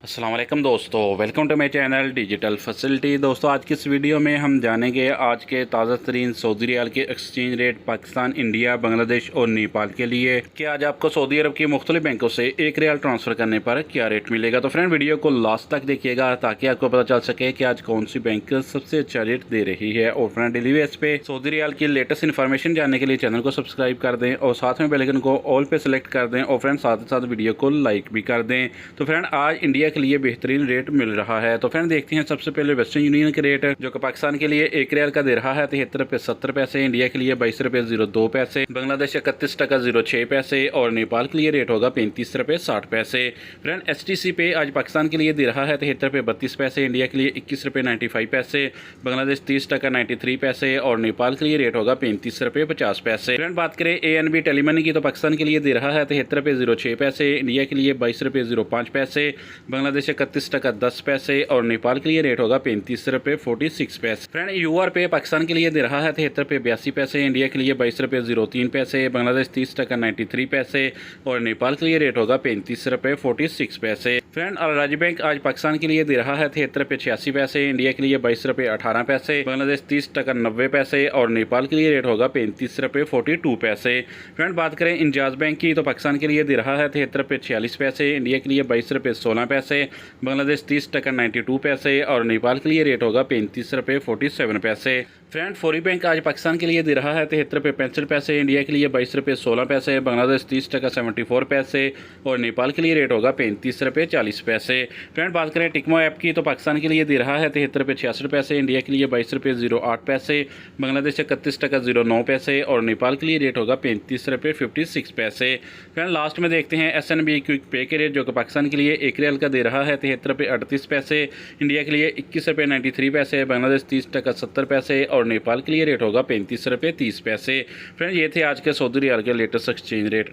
अस्सलाम वालेकुम दोस्तों, welcome to my channel digital facility. दोस्तों आज की इस वीडियो में हम जानेंगे आज के ताज़ा तरीन सऊदी रियाल के exchange rate Pakistan, India, Bangladesh और नेपाल के लिए कि आज आपको सऊदी अरब की मुख्तलिफ बैंकों से एक रियाल ट्रांसफ़र करने पर क्या रेट मिलेगा। तो फ्रेंड वीडियो को लास्ट तक देखिएगा ताकि आपको पता चल सके कि आज कौन सी बैंक सबसे अच्छा रेट दे रही है। और फ्रेंड डेली बेस पे सऊदी रियाल की लेटेस्ट इन्फॉर्मेशन जानने के लिए चैनल को सब्सक्राइब कर दें और साथ में बेल आइकन को ऑल पे सेलेक्ट कर दें और फ्रेंड साथ ही साथ वीडियो को लाइक भी कर दें। तो फ्रेंड आज इंडिया के लिए बेहतरीन रेट मिल रहा है। तो फ्रेंड देखते हैं सबसे पहले वेस्टर्न यूनियन के रेट जो कि पाकिस्तान के लिए एक रियाल का दे रहा है 73 रुपये 70 पैसे, इंडिया के लिए 22 रुपये 02 पैसे, बांग्लादेश 31 टका 06 पैसे और नेपाल के लिए रेट होगा 35 रुपये 60 पैसे। फ्रेंड STC पे आज पाकिस्तान के लिए दे रहा है 73 रुपये 32 पैसे, इंडिया के लिए 21 रुपये 95 पैसे, बांग्लादेश 30 टका 93 पैसे और नेपाल के लिए रेट होगा 35 रुपये 50 पैसे। फ्रेंड बात करें ANB टेलीमनी की तो पाकिस्तान के लिए दे रहा है 73 रुपये 06 पैसे, इंडिया के लिए 22 रुपये 05 पैसे, बांग्लादेश 31 टका 10 पैसे और नेपाल के लिए रेट होगा 35 रुपये 46 पैसे। फ्रेंड UR पे पाकिस्तान के लिए दे रहा है 73 रुपये 82 पैसे, इंडिया के लिए 22 रुपये 03 पैसे, बांग्लादेश 30 टका 93 पैसे और नेपाल के लिए रेट होगा 35 रुपये 46 पैसे। फ्रेंड अल राजी बैंक आज पाकिस्तान के लिए दे रहा है 73 रुपये 86 पैसे, इंडिया के लिए 22 रुपये 18 पैसे, बांग्लादेश 30 टका 90 पैसे और नेपाल के लिए रेट होगा 35 रुपये 42 पैसे। फ्रेंड बात करें इंजाज बैंक की तो पाकिस्तान के लिए दे रहा है 73 रुपये 46 पैसे, इंडिया के लिए 22 रुपये 16 पैसे, बांग्लादेश 30 टका 92 पैसे और नेपाल के लिए रेट होगा 35 रुपये 47 पैसे। फ्रेंड फौरी बैंक आज पाकिस्तान के लिए दे रहा है 73 रुपये 65 पैसे, इंडिया के लिए 22 रुपये 16 पैसे, बांग्लादेश 30 टका 74 पैसे और नेपाल के लिए रेट होगा 35 रुपये 40 पैसे। फ्रेंड बात करें टिकमो ऐप की तो पाकिस्तान के लिए दे रहा है 73 रुपये 66 पैसे, इंडिया के लिए 22 रुपये 08 पैसे, बांग्लादेश 31 टका 09 पैसे और नेपाल के लिए रेट होगा 35 रुपये 56 पैसे। फ्रेंड लास्ट में देखते हैं SNB क्विक पे के रेट जो कि पाकिस्तान के लिए एक रियाल का दे रहा है 73 रुपये 38 पैसे, इंडिया के लिए 21 रुपये 93 पैसे, बांग्लादेश 30 टका 70 पैसे और नेपाल के लिए रेट होगा 35 रुपये 30 पैसे। फ्रेंड ये थे आज के सऊदी रियाल के लेटेस्ट एक्सचेंज रेट।